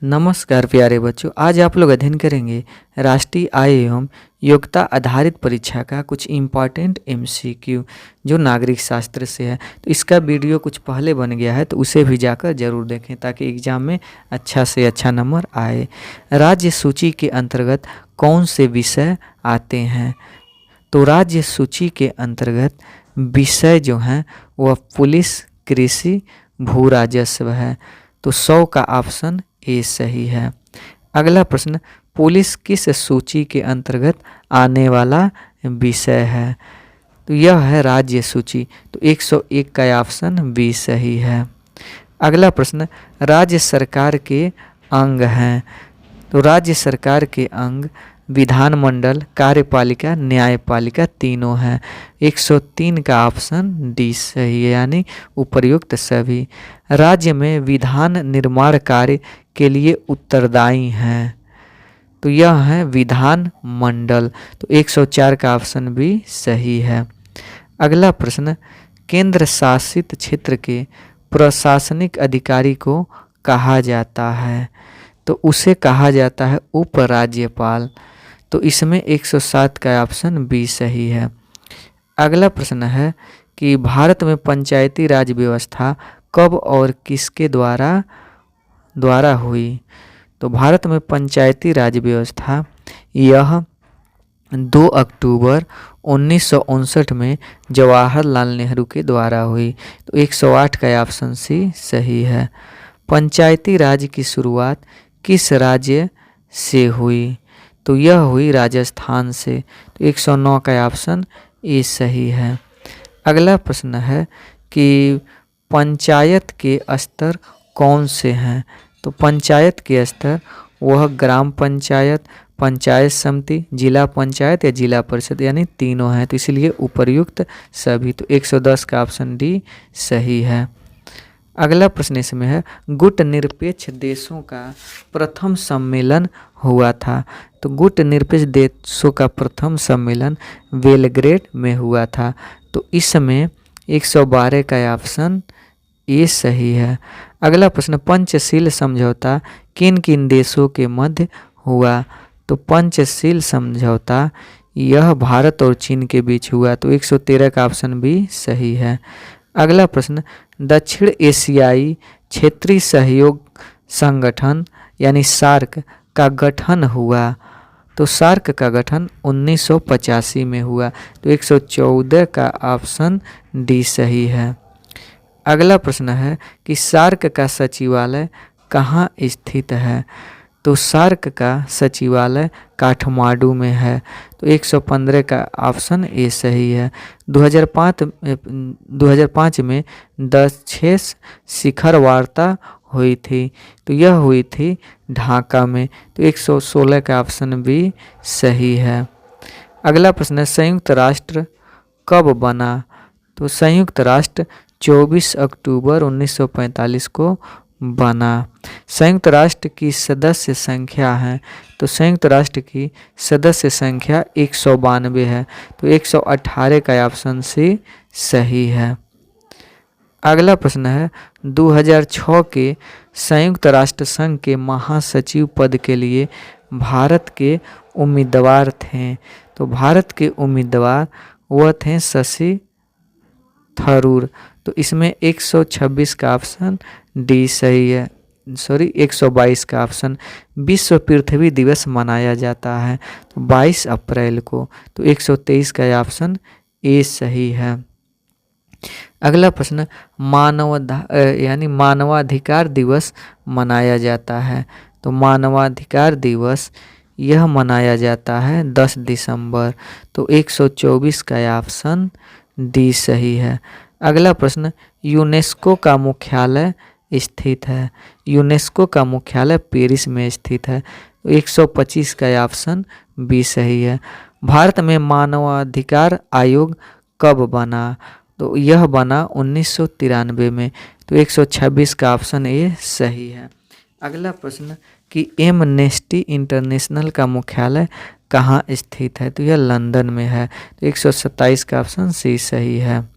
नमस्कार प्यारे बच्चों, आज आप लोग अध्ययन करेंगे राष्ट्रीय आय एवं योग्यता आधारित परीक्षा का कुछ इम्पॉर्टेंट एमसीक्यू जो नागरिक शास्त्र से है। तो इसका वीडियो कुछ पहले बन गया है, तो उसे भी जाकर जरूर देखें ताकि एग्जाम में अच्छा से अच्छा नंबर आए। राज्य सूची के अंतर्गत कौन से विषय आते हैं? तो राज्य सूची के अंतर्गत विषय जो हैं वह पुलिस, कृषि, भू राजस्व है। तो 100 का ऑप्शन ए सही है। अगला प्रश्न, पुलिस किस सूची के अंतर्गत आने वाला विषय है? तो यह है राज्य सूची। तो 101 का ऑप्शन बी सही है। अगला प्रश्न, राज्य सरकार के अंग हैं। तो राज्य सरकार के अंग विधानमंडल, कार्यपालिका, न्यायपालिका तीनों हैं। 103 का ऑप्शन डी सही है, यानी उपर्युक्त सभी। राज्य में विधान निर्माण कार्य के लिए उत्तरदायी हैं। तो यह है विधान मंडल। तो 104 का ऑप्शन भी सही है। अगला प्रश्न, केंद्र शासित क्षेत्र के प्रशासनिक अधिकारी को कहा जाता है? तो उसे कहा जाता है उपराज्यपाल। तो इसमें 107 का ऑप्शन बी सही है। अगला प्रश्न है कि भारत में पंचायती राज व्यवस्था कब और किसके द्वारा हुई? तो भारत में पंचायती राज व्यवस्था यह 2 अक्टूबर 1959 में जवाहरलाल नेहरू के द्वारा हुई। तो 108 का ऑप्शन सी सही है। पंचायती राज की शुरुआत किस राज्य से हुई? तो यह हुई राजस्थान से। तो 109 का ऑप्शन ए सही है। अगला प्रश्न है कि पंचायत के स्तर कौन से हैं? तो पंचायत के स्तर वह ग्राम पंचायत, पंचायत समिति, जिला पंचायत या जिला परिषद, यानी तीनों हैं। तो इसलिए उपर्युक्त सभी। तो 110 का ऑप्शन डी सही है। अगला प्रश्न इसमें है, गुट निरपेक्ष देशों का प्रथम सम्मेलन हुआ था। तो गुट निरपेक्ष देशों का प्रथम सम्मेलन बेलग्रेड में हुआ था। तो इसमें 112 का ऑप्शन ए सही है। अगला प्रश्न, पंचशील समझौता किन किन देशों के मध्य हुआ? तो पंचशील समझौता यह भारत और चीन के बीच हुआ। तो 113 का ऑप्शन भी सही है। अगला प्रश्न, दक्षिण एशियाई क्षेत्रीय सहयोग संगठन यानी सार्क का गठन हुआ। तो सार्क का गठन 1985 में हुआ। तो 114 का ऑप्शन डी सही है। अगला प्रश्न है कि सार्क का सचिवालय कहाँ स्थित है? तो सार्क का सचिवालय काठमांडू में है। तो 115 का ऑप्शन ए सही है। 2005 में 10 शिखर वार्ता हुई थी। तो यह हुई थी ढाका में। तो 116 का ऑप्शन भी सही है। अगला प्रश्न है, संयुक्त राष्ट्र कब बना? तो संयुक्त राष्ट्र 24 अक्टूबर 1945 को बना। संयुक्त राष्ट्र की सदस्य संख्या है। तो संयुक्त राष्ट्र की सदस्य संख्या 192 है। तो 118 का ऑप्शन सी सही है। अगला प्रश्न है, 2006 के संयुक्त राष्ट्र संघ के महासचिव पद के लिए भारत के उम्मीदवार थे। तो भारत के उम्मीदवार वह थे शशि थरूर। तो इसमें 126 का ऑप्शन डी सही है। 122 का ऑप्शन। विश्व पृथ्वी दिवस मनाया जाता है तो 22 अप्रैल को। तो 123 का ऑप्शन ए सही है। अगला प्रश्न, मानवाधिकार दिवस मनाया जाता है। तो मानवाधिकार दिवस यह मनाया जाता है 10 दिसंबर। तो 124 का ऑप्शन डी सही है। अगला प्रश्न, यूनेस्को का मुख्यालय स्थित है। यूनेस्को का मुख्यालय पेरिस में स्थित है। तो 125 का ऑप्शन बी सही है। भारत में मानवाधिकार आयोग कब बना? तो यह बना 1993 में। तो 126 का ऑप्शन ए सही है। अगला प्रश्न कि एमनेस्टी इंटरनेशनल का मुख्यालय कहाँ स्थित है? तो यह लंदन में है। तो 127 का ऑप्शन सी सही है।